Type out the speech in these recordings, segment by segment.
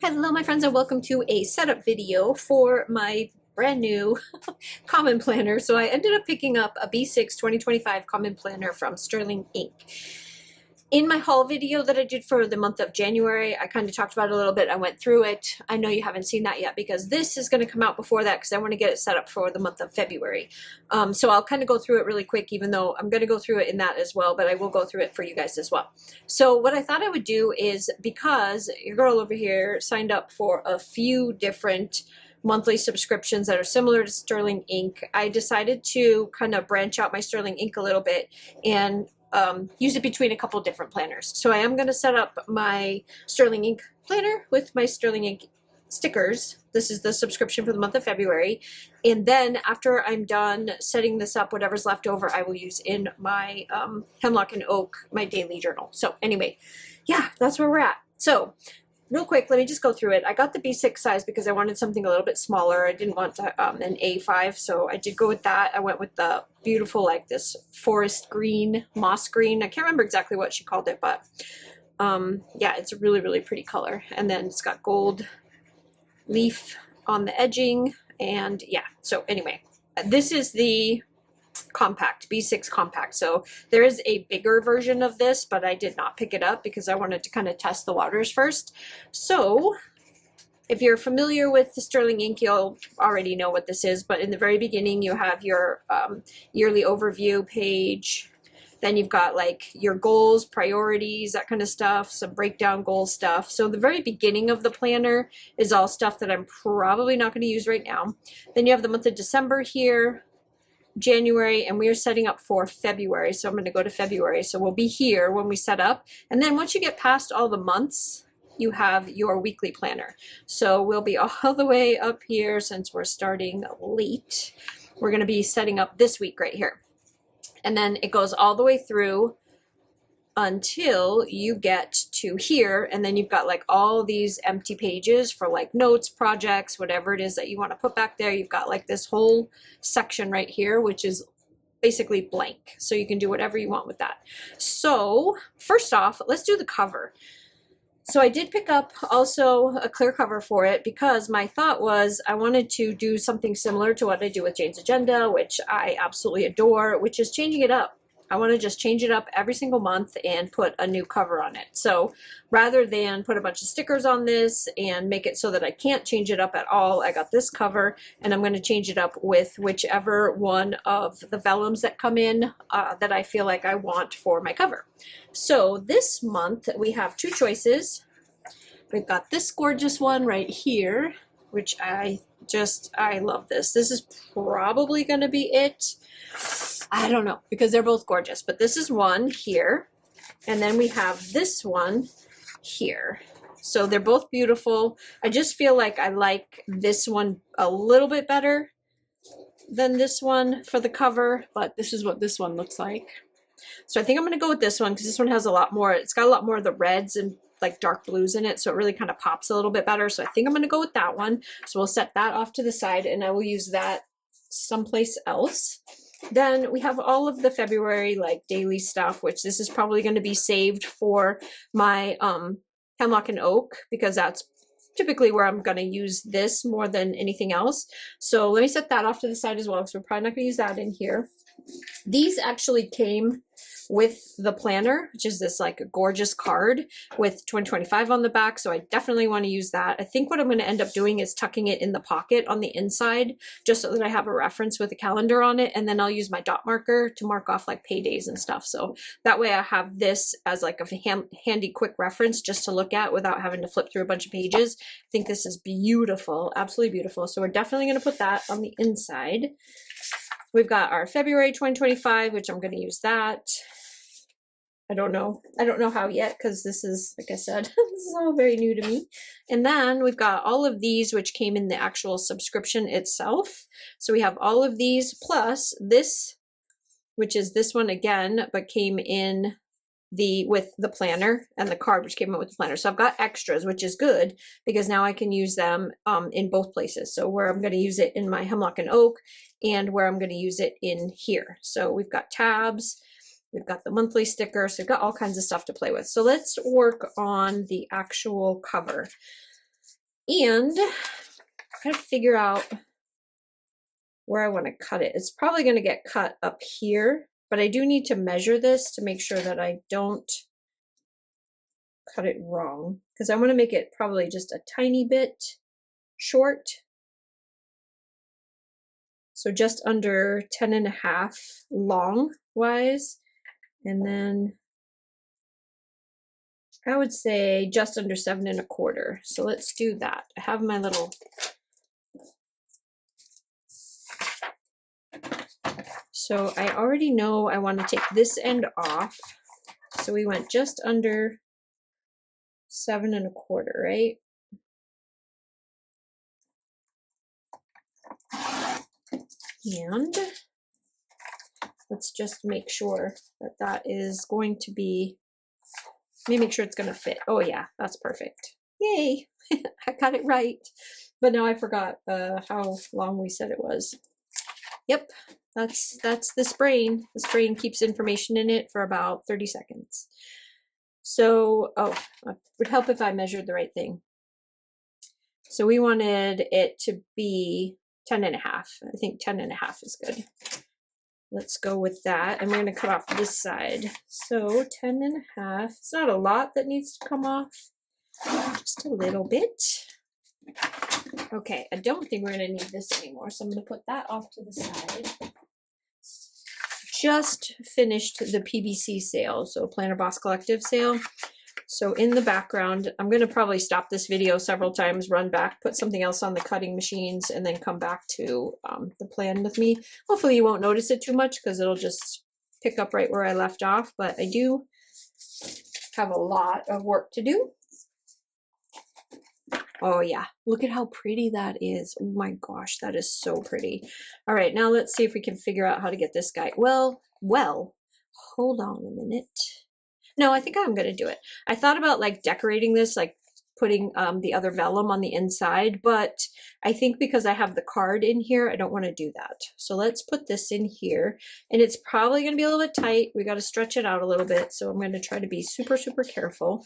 Hello my friends and welcome to a setup video for my brand new common planner. So I ended up picking up a B6 2025 common planner from Sterling Ink. In my haul video that I did for the month of January, I kind of talked about it a little bit. I went through it. I know you haven't seen that yet because this is going to come out before that because I want to get it set up for the month of February. So I'll kind of go through it really quick, even though I'm going to go through it in that as well, but I will go through it for you guys as well. So what I thought I would do is, because your girl over here signed up for a few different monthly subscriptions that are similar to Sterling Ink, I decided to kind of branch out my Sterling Ink a little bit and use it between a couple different planners. So I am going to set up my Sterling Ink planner with my Sterling Ink stickers. This is the subscription for the month of February. And then after I'm done setting this up, whatever's left over, I will use in my Hemlock and Oak, my daily journal. So anyway, yeah, that's where we're at. So real quick, let me just go through it. I got the B6 size because I wanted something a little bit smaller. I didn't want an A5, so I did go with that. I went with the beautiful, like this forest green, moss green. I can't remember exactly what she called it, but yeah, it's a really, really pretty color. And then it's got gold leaf on the edging, and yeah, so anyway, this is the compact, B6 compact. So there is a bigger version of this, but I did not pick it up because I wanted to kind of test the waters first. So if you're familiar with the Sterling Ink, you'll already know what this is, but in the very beginning you have your yearly overview page. Then you've got like your goals, priorities, that kind of stuff, some breakdown goal stuff. So the very beginning of the planner is all stuff that I'm probably not going to use right now. Then you have the month of December here, January, and we are setting up for February. So I'm going to go to February. So we'll be here when we set up. And then once you get past all the months, you have your weekly planner. So we'll be all the way up here since we're starting late. We're going to be setting up this week right here. And then it goes all the way through until you get to here, and then you've got like all these empty pages for like notes, projects, whatever it is that you want to put back there. You've got like this whole section right here, which is basically blank. So you can do whatever you want with that. So first off, let's do the cover. So I did pick up also a clear cover for it because my thought was I wanted to do something similar to what I do with Jane's Agenda, which I absolutely adore, which is changing it up. I want to just change it up every single month and put a new cover on it. So rather than put a bunch of stickers on this and make it so that I can't change it up at all, I got this cover and I'm going to change it up with whichever one of the vellums that come in that I feel like I want for my cover. So this month we have two choices. We've got this gorgeous one right here, which I love this. This is probably going to be it. I don't know because they're both gorgeous, but this is one here. And then we have this one here. So they're both beautiful. I just feel like I like this one a little bit better than this one for the cover, but this is what this one looks like. So I think I'm going to go with this one because this one has a lot more, it's got a lot more of the reds and like dark blues in it, so it really kind of pops a little bit better. So I think I'm going to go with that one. So we'll set that off to the side and I will use that someplace else. Then we have all of the February like daily stuff, which this is probably going to be saved for my Hemlock and Oak because that's typically where I'm going to use this more than anything else. So let me set that off to the side as well because we're probably not going to use that in here. These actually came with the planner, which is this like gorgeous card with 2025 on the back. So I definitely want to use that. I think what I'm going to end up doing is tucking it in the pocket on the inside, just so that I have a reference with a calendar on it. And then I'll use my dot marker to mark off like paydays and stuff. So that way I have this as like a handy quick reference just to look at without having to flip through a bunch of pages. I think this is beautiful, absolutely beautiful. So we're definitely going to put that on the inside. We've got our February 2025, which I'm going to use that. I don't know how yet because this is, like I said, this is all very new to me. And then we've got all of these, which came in the actual subscription itself. So we have all of these plus this, which is this one again, but came in with the planner and the card, which came out with the planner. So I've got extras, which is good because now I can use them in both places. So where I'm going to use it in my Hemlock and Oak and where I'm going to use it in here. So we've got tabs. We've got the monthly sticker, so we've got all kinds of stuff to play with. So let's work on the actual cover. And I gotta figure out where I want to cut it. It's probably going to get cut up here, but I do need to measure this to make sure that I don't cut it wrong, because I want to make it probably just a tiny bit short. So just under 10.5 long wise. And then I would say just under 7.25. So let's do that. I have my little, so I already know I want to take this end off. So we went just under 7.25, right? And let's just make sure that that is going to be, let me make sure it's going to fit. Oh yeah, that's perfect. Yay, I got it right. But now I forgot how long we said it was. Yep, that's this brain. This brain keeps information in it for about 30 seconds. So, oh, it would help if I measured the right thing. So we wanted it to be 10.5. I think 10.5 is good. Let's go with that. And we're going to cut off this side. So 10.5. It's not a lot that needs to come off. Just a little bit. Okay, I don't think we're going to need this anymore. So I'm going to put that off to the side. Just finished the PBC sale. So Planner Boss Collective sale. So in the background, I'm going to probably stop this video several times, run back, put something else on the cutting machines, and then come back to the plan with me. Hopefully you won't notice it too much because it'll just pick up right where I left off, but I do have a lot of work to do. Oh yeah, look at how pretty that is. Oh my gosh, that is so pretty. All right, now let's see if we can figure out how to get this guy. Well, hold on a minute. No, I think I'm going to do it. I thought about like decorating this, like putting the other vellum on the inside, but I think because I have the card in here, I don't want to do that. So let's put this in here, and it's probably going to be a little bit tight. We got to stretch it out a little bit. So I'm going to try to be super, super careful.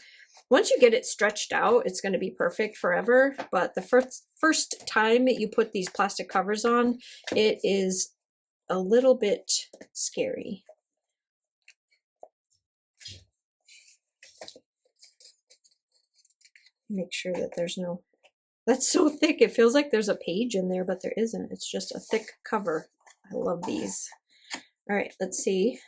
Once you get it stretched out, it's going to be perfect forever. But the first time that you put these plastic covers on, it is a little bit scary. Make sure that there's no, that's so thick. It feels like there's a page in there, but there isn't. It's just a thick cover. I love these. All right, let's see.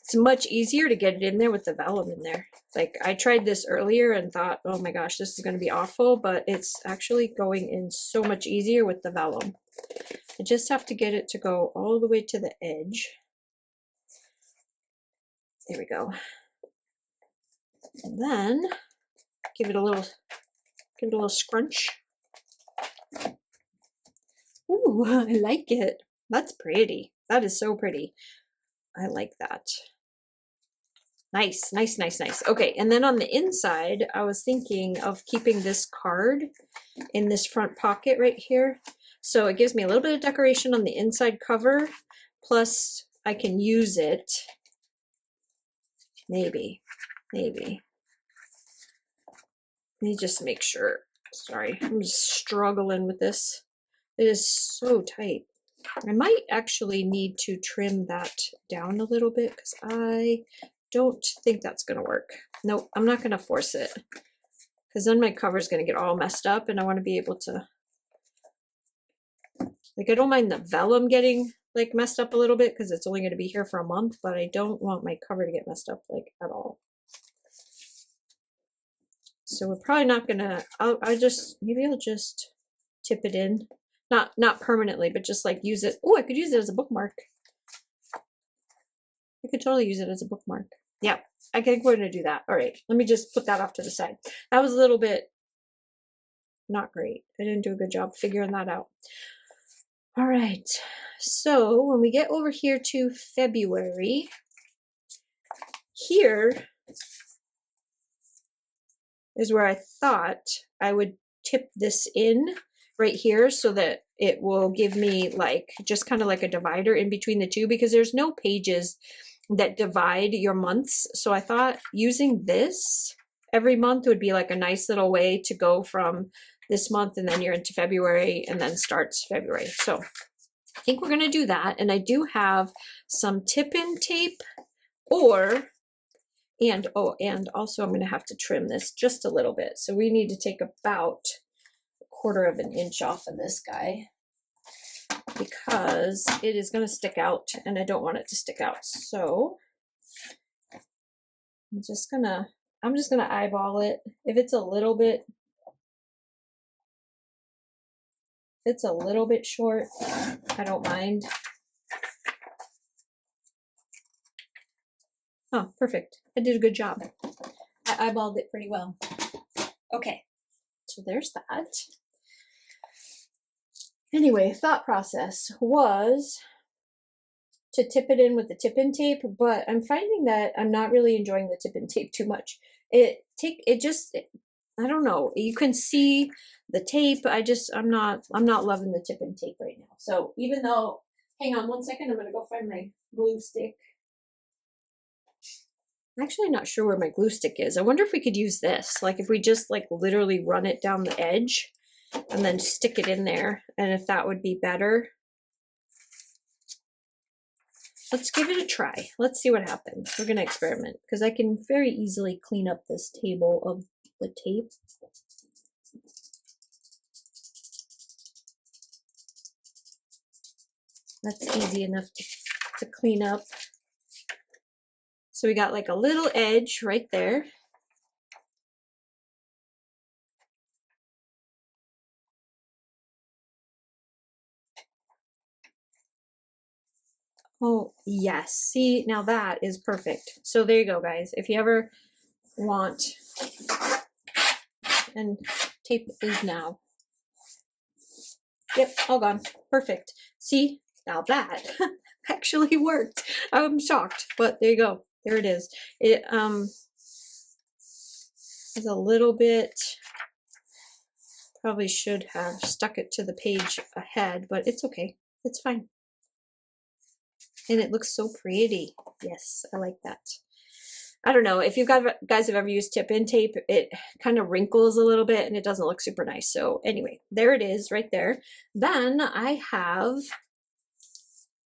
It's much easier to get it in there with the vellum in there. Like I tried this earlier and thought, oh my gosh, this is going to be awful, but it's actually going in so much easier with the vellum. I just have to get it to go all the way to the edge. There we go. And then give it a little scrunch. Ooh, I like it. That's pretty. That is so pretty. I like that. Nice, nice, nice, nice. Okay, and then on the inside, I was thinking of keeping this card in this front pocket right here. So it gives me a little bit of decoration on the inside cover, plus I can use it. Maybe. Let me just make sure. Sorry, I'm just struggling with this. It is so tight. I might actually need to trim that down a little bit because I don't think that's going to work. Nope, I'm not going to force it because then my cover is going to get all messed up, and I want to be able to, like, I don't mind the vellum getting like messed up a little bit because it's only going to be here for a month, but I don't want my cover to get messed up like at all. So we're probably not going to, maybe I'll just tip it in. Not permanently, but just like use it. Oh, I could use it as a bookmark. I could totally use it as a bookmark. Yeah, I think we're going to do that. All right, let me just put that off to the side. That was a little bit not great. I didn't do a good job figuring that out. All right, so when we get over here to February, here is where I thought I would tip this in right here so that it will give me like just kind of like a divider in between the two, because there's no pages that divide your months. So I thought using this every month would be like a nice little way to go from this month and then you're into February and then starts February. So I think we're going to do that. And I do have some tip-in tape and also I'm going to have to trim this just a little bit. So we need to take about 1/4 of an inch off of this guy, because it is going to stick out and I don't want it to stick out. So I'm just gonna eyeball it. If it's a little bit short, I don't mind. Oh, perfect. I did a good job. I eyeballed it pretty well. Okay, so there's that. Anyway, thought process was to tip it in with the tip-in tape, but I'm finding that I'm not really enjoying the tip-in tape too much. I don't know. You can see the tape. I'm not loving the tip-in tape right now. So even though, hang on one second, I'm going to go find my glue stick. I'm actually not sure where my glue stick is. I wonder if we could use this, like if we just like literally run it down the edge and then stick it in there, and if that would be better. Let's give it a try. Let's see what happens. We're going to experiment, because I can very easily clean up this table of the tape. That's easy enough to clean up. So we got like a little edge right there. Oh, yes. See, now that is perfect. So there you go, guys. If you ever want, and tape is now. Yep, all gone. Perfect. See, now that actually worked. I'm shocked, but there you go. There it is. It is a little bit, probably should have stuck it to the page ahead, but it's okay. It's fine. And it looks so pretty. Yes, I like that. I don't know if you guys have ever used tip-in tape, it kind of wrinkles a little bit and it doesn't look super nice. So anyway, there it is right there. Then I have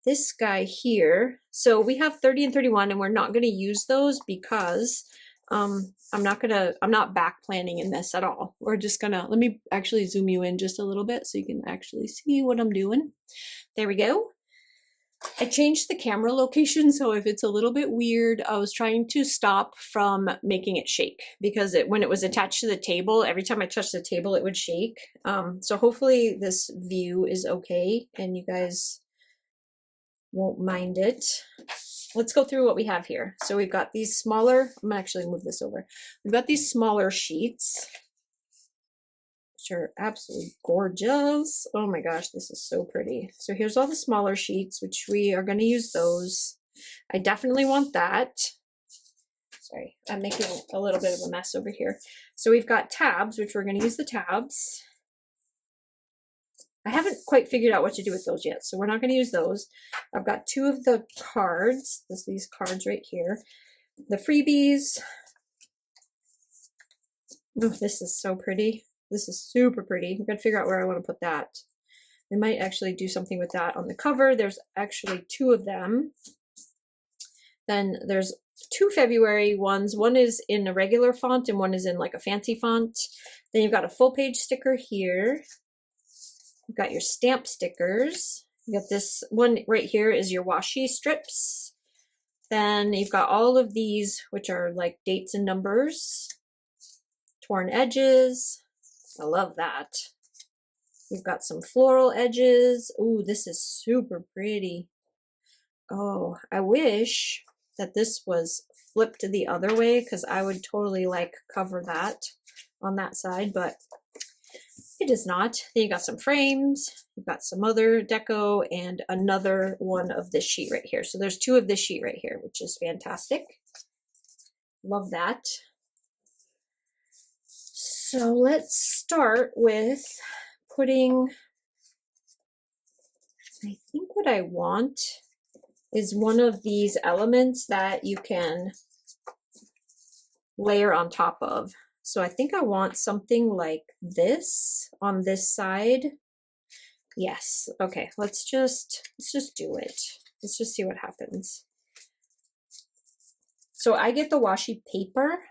this guy here. So we have 30 and 31, and we're not going to use those because I'm not back planning in this at all. We're just gonna, let me actually zoom you in just a little bit so you can actually see what I'm doing. There we go. I changed the camera location, so if it's a little bit weird, I was trying to stop from making it shake, because when it was attached to the table, every time I touched the table, it would shake. So hopefully this view is okay and you guys won't mind it. Let's go through what we have here. So we've got these smaller, I'm gonna actually move this over. We've got these smaller sheets, which are absolutely gorgeous. Oh my gosh, this is so pretty. So here's all the smaller sheets, which we are going to use those. I definitely want that. Sorry, I'm making a little bit of a mess over here. So we've got tabs, which we're going to use the tabs. I haven't quite figured out what to do with those yet, so we're not going to use those. I've got 2 of the cards, these cards right here. The freebies. Oh, this is so pretty. This is super pretty. I've got to figure out where I want to put that. We might actually do something with that on the cover. There's actually 2 of them. Then there's 2 February ones. One is in a regular font and one is in like a fancy font. Then you've got a full page sticker here. You've got your stamp stickers. You got this one right here is your washi strips. Then you've got all of these, which are like dates and numbers. Torn edges. I love that. We've got some floral edges. Ooh, this is super pretty. Oh, I wish that this was flipped the other way, because I would totally like cover that on that side, but it is not. Then you got some frames. You've got some other deco and another one of this sheet right here. So there's 2 of this sheet right here, which is fantastic. Love that. So let's start with putting I think what I want is one of these elements that you can layer on top of. So I think I want something like this on this side. Yes. Okay, let's just do it. Let's just see what happens. So I get the washi paper.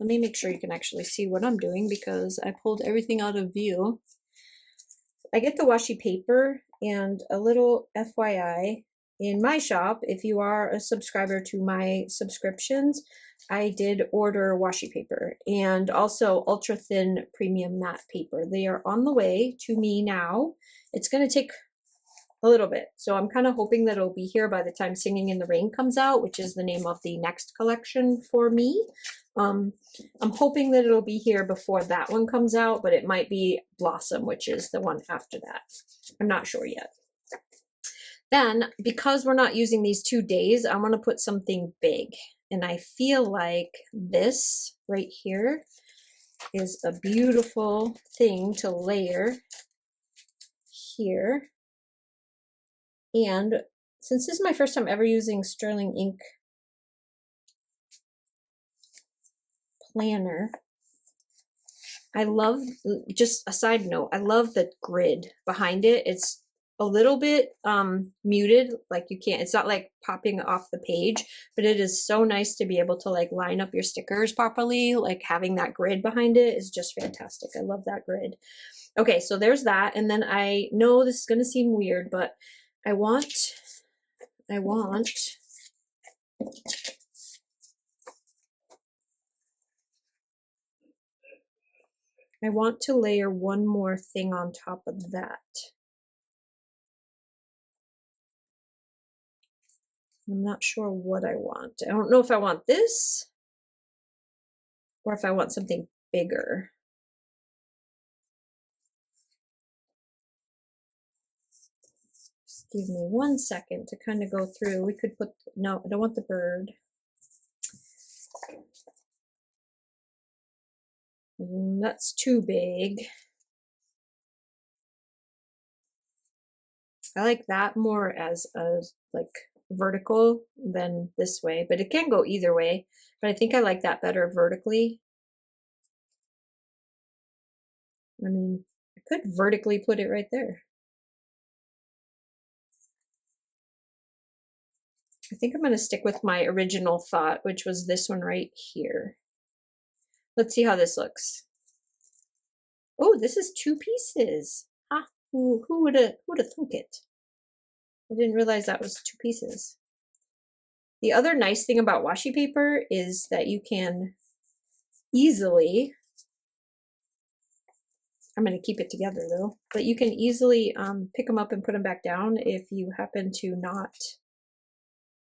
Let me make sure you can actually see what I'm doing because I pulled everything out of view. I get the washi paper, and a little FYI, in my shop, if you are a subscriber to my subscriptions, I did order washi paper and also ultra thin premium matte paper. They are on the way to me now. It's going to take a little bit. So I'm kind of hoping that it'll be here by the time Singing in the Rain comes out, which is the name of the next collection for me. I'm hoping that it'll be here before that one comes out, but it might be Blossom, which is the one after that. I'm not sure yet. Then, because we're not using these 2 days, I want to put something big. And I feel like this right here is a beautiful thing to layer here. And since this is my first time ever using Sterling ink planner, I love, just a side note, I love the grid behind it. It's a little bit muted, like you can't, it's not like popping off the page, but it is so nice to be able to like line up your stickers properly. Like having that grid behind it is just fantastic. I love that grid. Okay, so there's that. And then I know this is going to seem weird, but I want to layer one more thing on top of that. I'm not sure what I want. I don't know if I want this or if I want something bigger. Just give me 1 second to kind of go through. We could put, no, I don't want the bird. That's too big. I like that more as a like vertical than this way, but it can go either way. But I think I like that better vertically. I mean, I could vertically put it right there. I think I'm going to stick with my original thought, which was this one right here. Let's see how this looks. Oh, this is 2 pieces. Huh? Who would have thunk it? I didn't realize that was 2 pieces. The other nice thing about washi paper is that you can easily, I'm going to keep it together though, but you can easily pick them up and put them back down if you happen to not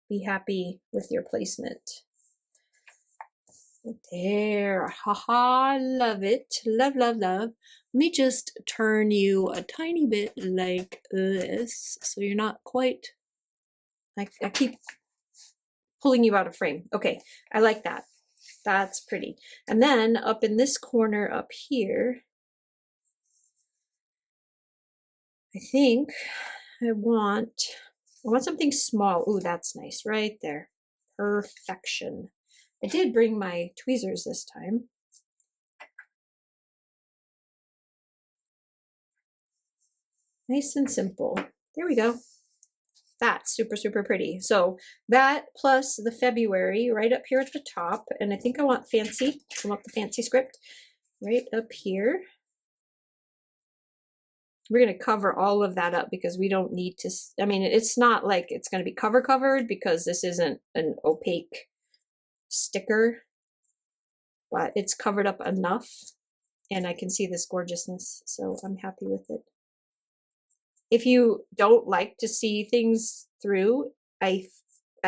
be happy with your placement. There, haha, love it, love, love, love. Let me just turn you a tiny bit like this, so you're not quite, I keep pulling you out of frame. Okay, I like that. That's pretty. And then up in this corner up here, I think I want something small. Ooh, that's nice right there. Perfection. I did bring my tweezers this time. Nice and simple. There we go. That's super, super pretty. So that plus the February right up here at the top. And I think I want fancy. I want the fancy script right up here. We're going to cover all of that up because we don't need to, I mean, it's not like it's going to be covered because this isn't an opaque sticker, but it's covered up enough and I can see this gorgeousness. So I'm happy with it. If you don't like to see things through, I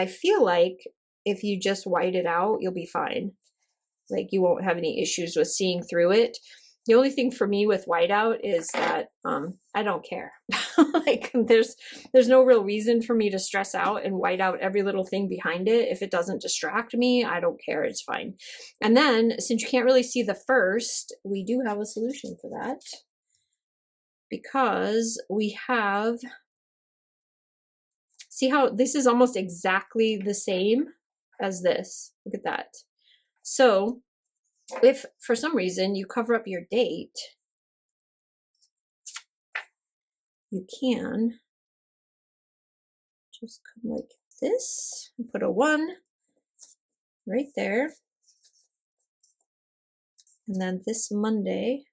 feel like if you just white it out, you'll be fine. Like you won't have any issues with seeing through it. The only thing for me with whiteout is that I don't care. Like there's no real reason for me to stress out and white out every little thing behind it. If it doesn't distract me, I don't care. It's fine. And then since you can't really see the first, we do have a solution for that because we have See how this is almost exactly the same as this. Look at that. So if for some reason you cover up your date, you can just come like this and put a 1 right there. And then this Monday,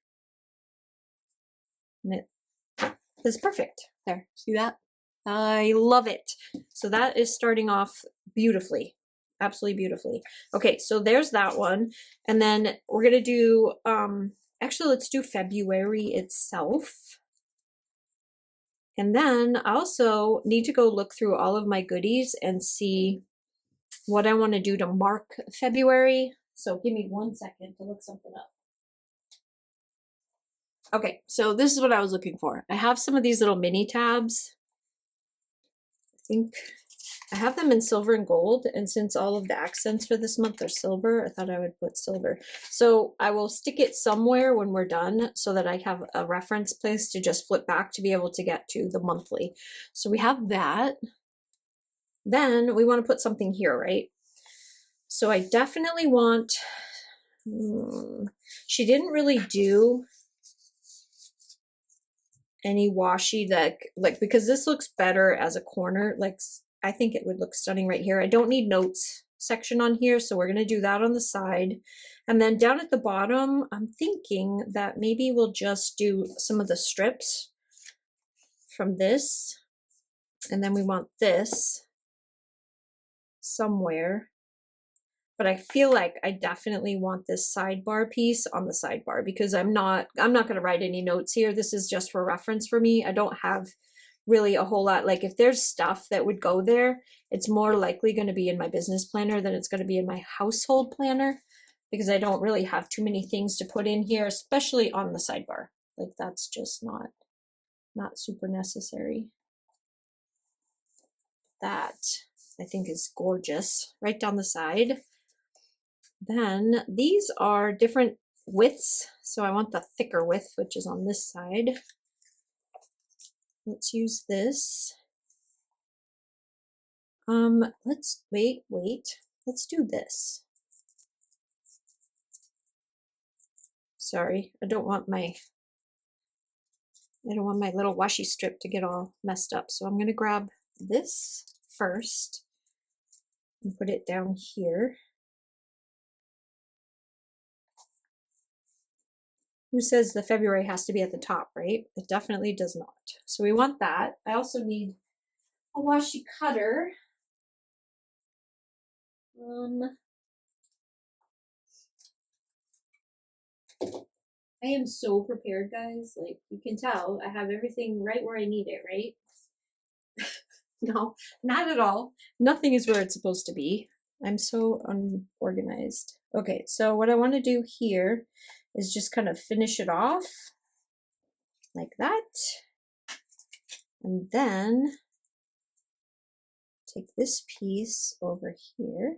and it is perfect. There, see that? I love it. So that is starting off beautifully, absolutely beautifully. Okay, so there's that one. And then we're gonna do, actually let's do February itself. And then I also need to go look through all of my goodies and see what I want to do to mark February. So give me 1 second to look something up. Okay, so this is what I was looking for. I have some of these little mini tabs. I think I have them in silver and gold, and since all of the accents for this month are silver, I thought I would put silver. So I will stick it somewhere when we're done so that I have a reference place to just flip back to be able to get to the monthly. So we have that. Then we want to put something here, right? So I definitely want, she didn't really do any washi that, like, because this looks better as a corner, like I think it would look stunning right here. I don't need notes section on here, so we're going to do that on the side. And then down at the bottom, I'm thinking that maybe we'll just do some of the strips from this. And then we want this somewhere. But I feel like I definitely want this sidebar piece on the sidebar because I'm not going to write any notes here. This is just for reference for me. I don't have really a whole lot. Like if there's stuff that would go there, it's more likely going to be in my business planner than it's going to be in my household planner because I don't really have too many things to put in here, especially on the sidebar. Like that's just not super necessary. That I think is gorgeous right down the side. Then these are different widths. So I want the thicker width, which is on this side. Let's use this. Let's wait. Let's do this. Sorry, I don't want my little washi strip to get all messed up. So I'm going to grab this first and put it down here. Who says the February has to be at the top, right? It definitely does not. So we want that. I also need a washi cutter. I am so prepared, guys. Like you can tell, I have everything right where I need it, right? No, not at all. Nothing is where it's supposed to be. I'm so unorganized. Okay, so what I want to do here is just kind of finish it off like that. And then take this piece over here.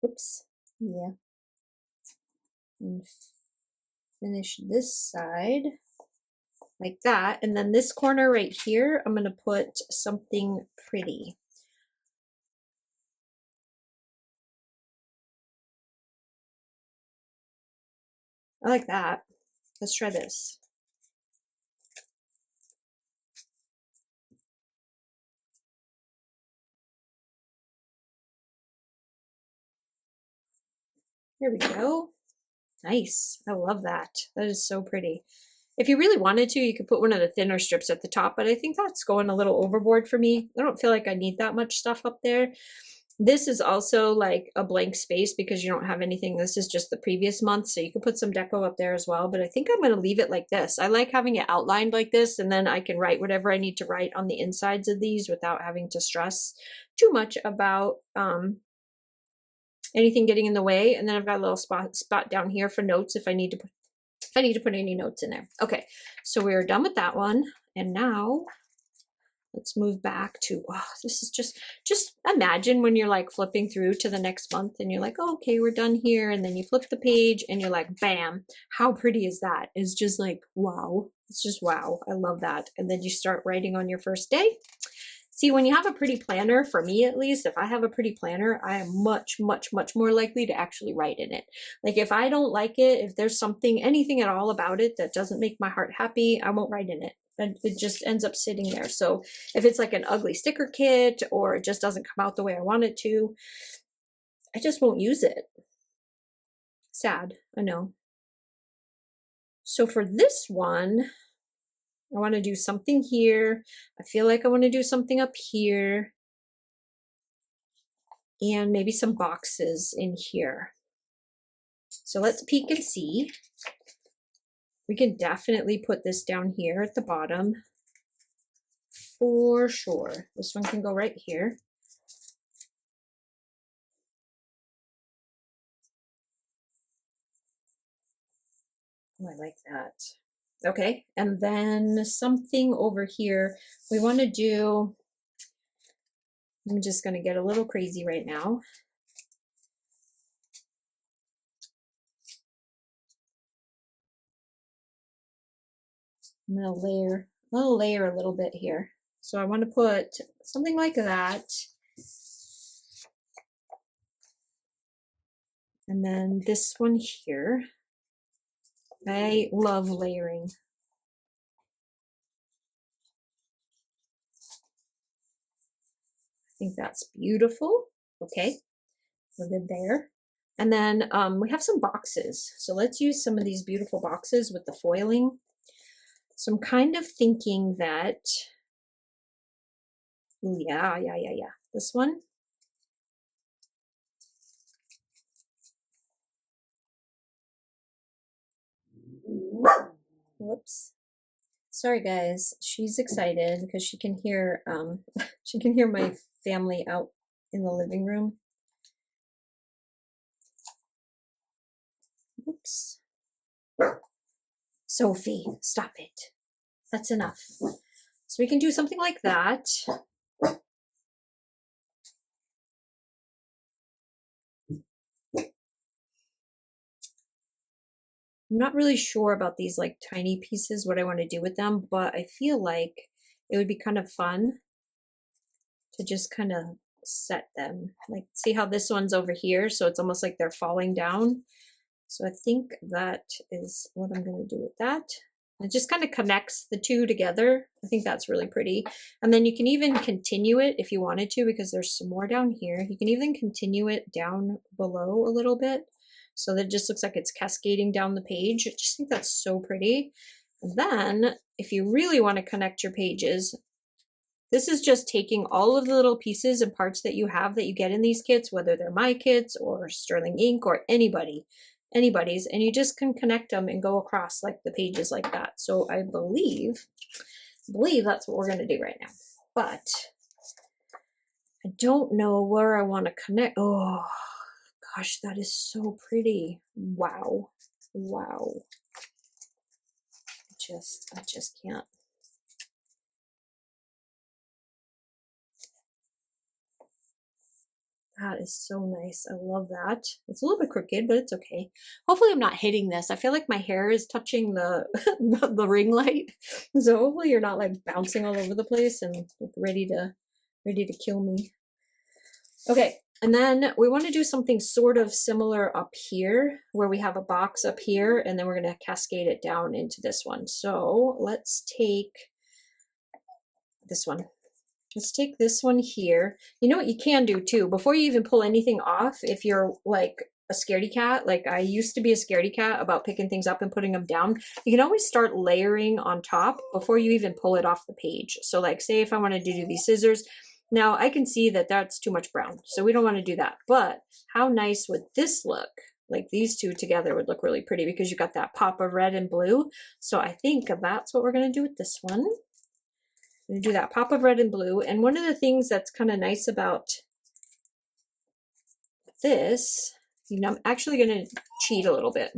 Oops, yeah. And finish this side like that. And then this corner right here, I'm going to put something pretty. I like that. Let's try this. There we go. Nice. I love that. That is so pretty. If you really wanted to, you could put one of the thinner strips at the top, but I think that's going a little overboard for me. I don't feel like I need that much stuff up there. This is also like a blank space because you don't have anything. This is just the previous month, so you can put some deco up there as well, but I think I'm going to leave it like this. I like having it outlined like this, and then I can write whatever I need to write on the insides of these without having to stress too much about anything getting in the way. And then I've got a little spot down here for notes if I need to put any notes in there. Okay, so we're done with that one, and now let's move back to, oh, this is just imagine when you're like flipping through to the next month and you're like, oh, okay, we're done here. And then you flip the page and you're like, bam, how pretty is that? It's just like, wow. It's just, wow. I love that. And then you start writing on your first day. See, when you have a pretty planner, for me at least, if I have a pretty planner, I am much, much, much more likely to actually write in it. Like if I don't like it, if there's something, anything at all about it that doesn't make my heart happy, I won't write in it. And it just ends up sitting there. So if it's like an ugly sticker kit or it just doesn't come out the way I want it to, I just won't use it. Sad, I know. So for this one, I want to do something here. I feel like I want to do something up here. And maybe some boxes in here. So let's peek and see. We can definitely put this down here at the bottom. For sure. This one can go right here. Oh, I like that. Okay, and then something over here. We want to do, I'm just going to get a little crazy right now. I'm going to layer a little bit here. So I want to put something like that. And then this one here. I love layering. I think that's beautiful. Okay, we're good there. And then we have some boxes. So let's use some of these beautiful boxes with the foiling. So I'm kind of thinking that, ooh, yeah. This one. Whoops. Sorry guys, she's excited because she can hear my family out in the living room. Oops. Sophie, stop it. That's enough. So we can do something like that. I'm not really sure about these like tiny pieces, what I want to do with them, but I feel like it would be kind of fun to just kind of set them. Like, see how this one's over here? So it's almost like they're falling down. So I think that is what I'm going to do with that. It just kind of connects the two together. I think that's really pretty. And then you can even continue it if you wanted to, because there's some more down here. You can even continue it down below a little bit, so that it just looks like it's cascading down the page. I just think that's so pretty. And then if you really want to connect your pages, this is just taking all of the little pieces and parts that you have that you get in these kits, whether they're my kits or Sterling Ink or anybody's, and you just can connect them and go across like the pages like that. So I believe that's what we're going to do right now. But I don't know where I want to connect. Oh gosh, that is so pretty. Wow. I just can't. That is so nice. I love that. It's a little bit crooked, but it's okay. Hopefully I'm not hitting this. I feel like my hair is touching the the ring light. So hopefully you're not like bouncing all over the place and like ready to kill me. Okay, and then we want to do something sort of similar up here, where we have a box up here, and then we're going to cascade it down into this one. So let's take this one. Let's take this one here. You know what you can do too, before you even pull anything off, if you're like a scaredy cat, like I used to be a scaredy cat about picking things up and putting them down, you can always start layering on top before you even pull it off the page. So like say if I wanted to do these scissors, now I can see that that's too much brown, so we don't want to do that. But how nice would this look? Like these two together would look really pretty because you got that pop of red and blue. So I think that's what we're going to do with this one. I'm going to do that pop of red and blue. And one of the things that's kind of nice about this, you know, I'm actually going to cheat a little bit.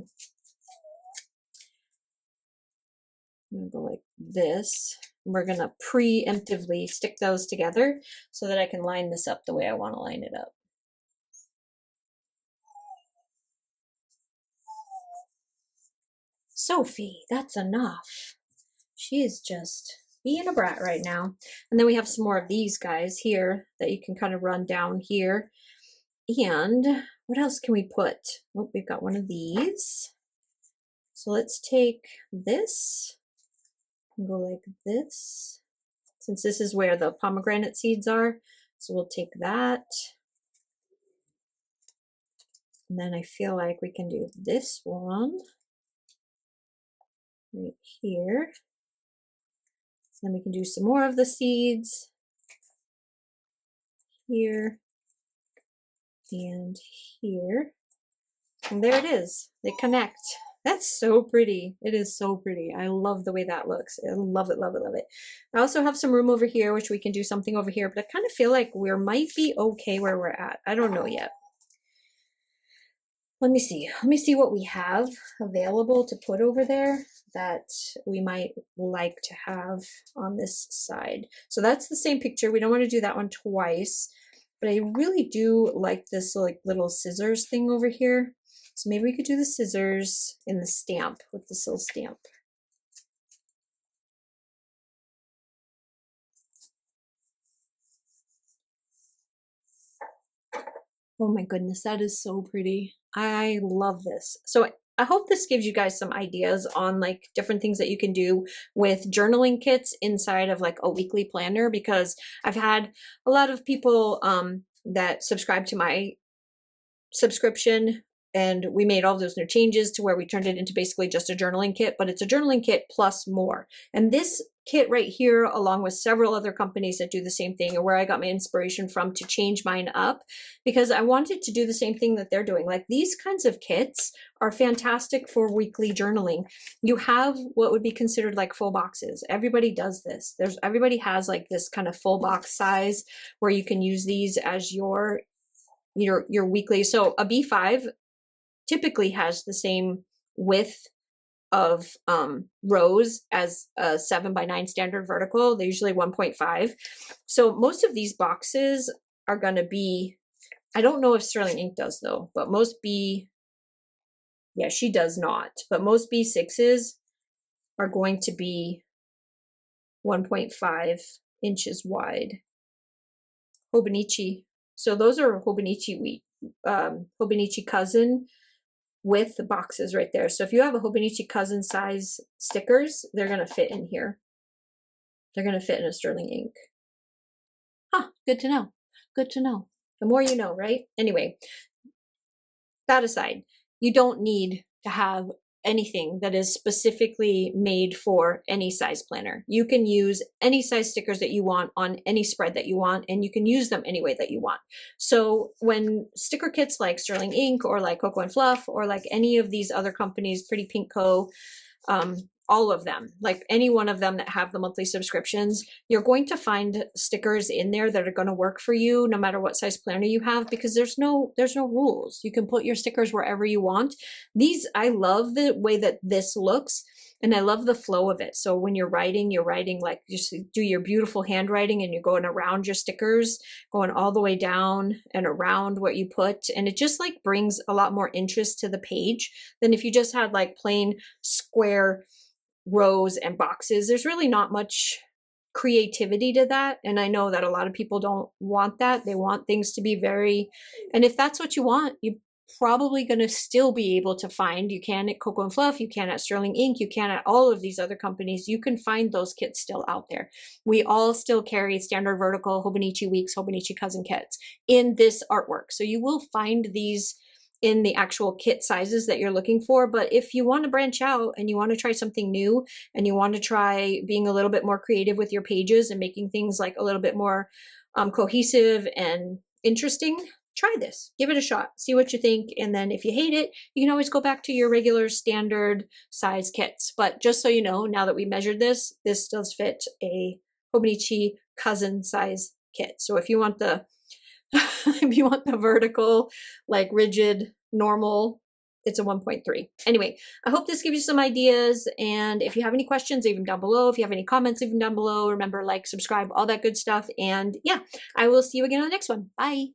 I'm going to go like this. We're going to preemptively stick those together so that I can line this up the way I want to line it up. Sophie, that's enough. She is just being a brat right now. And then we have some more of these guys here that you can kind of run down here. And what else can we put? Oh, we've got one of these. So let's take this and go like this, since this is where the pomegranate seeds are. So we'll take that. And then I feel like we can do this one right here. Then we can do some more of the seeds here and here. And there it is. They connect. That's so pretty. It is so pretty. I love the way that looks. I love it, love it, love it. I also have some room over here, which we can do something over here, but I kind of feel like we might be okay where we're at. I don't know yet. Let me see. Let me see what we have available to put over there that we might like to have on this side. So that's the same picture. We don't want to do that one twice, but I really do like this like little scissors thing over here. So maybe we could do the scissors in the stamp with this little stamp. Oh my goodness, that is so pretty. I love this. So I hope this gives you guys some ideas on like different things that you can do with journaling kits inside of like a weekly planner, because I've had a lot of people that subscribe to my subscription, and we made all those new changes to where we turned it into basically just a journaling kit, but it's a journaling kit plus more. And this kit right here, along with several other companies that do the same thing, or where I got my inspiration from to change mine up, because I wanted to do the same thing that they're doing. Like these kinds of kits are fantastic for weekly journaling. You have what would be considered like full boxes. Everybody does this. Everybody has like this kind of full box size where you can use these as your weekly. So a B5 typically has the same width of rows as a 7x9 standard vertical. They're usually 1.5. So most of these boxes are going to be, I don't know if Sterling Ink does though, but most yeah, she does not, but most B6s are going to be 1.5 inches wide. Hobonichi. So those are Hobonichi Hobonichi cousin with the boxes right there. So if you have a Hobonichi cousin size stickers, they're going to fit in here. They're going to fit in a Sterling Ink. Huh, good to know. Good to know. The more you know, right? Anyway, that aside, you don't need to have anything that is specifically made for any size planner. You can use any size stickers that you want on any spread that you want, and you can use them any way that you want. So when sticker kits like Sterling Ink or like Cocoa and Fluff or like any of these other companies, Pretty Pink Co., all of them, like any one of them that have the monthly subscriptions, you're going to find stickers in there that are going to work for you no matter what size planner you have, because there's no rules. You can put your stickers wherever you want. These, I love the way that this looks, and I love the flow of it. So when you're writing like just do your beautiful handwriting and you're going around your stickers, going all the way down and around what you put. And it just like brings a lot more interest to the page than if you just had like plain square rows and boxes. There's really not much creativity to that. And I know that a lot of people don't want that. They want things to be very, and if that's what you want, you probably going to still be able to find, you can at Cocoa and Fluff, you can at Sterling Ink, you can at all of these other companies, you can find those kits still out there. We all still carry standard vertical Hobonichi Weeks, Hobonichi Cousin kits in this artwork. So you will find these in the actual kit sizes that you're looking for. But if you want to branch out and you want to try something new and you want to try being a little bit more creative with your pages and making things like a little bit more cohesive and interesting, try this, give it a shot, see what you think. And then if you hate it, you can always go back to your regular standard size kits. But just so you know, now that we measured this does fit a Hobonichi cousin size kit. So if you want the if you want the vertical, like rigid, normal, it's a 1.3. Anyway, I hope this gives you some ideas. And if you have any questions, leave them down below. If you have any comments, leave them down below. Remember, like, subscribe, all that good stuff. And yeah, I will see you again on the next one. Bye.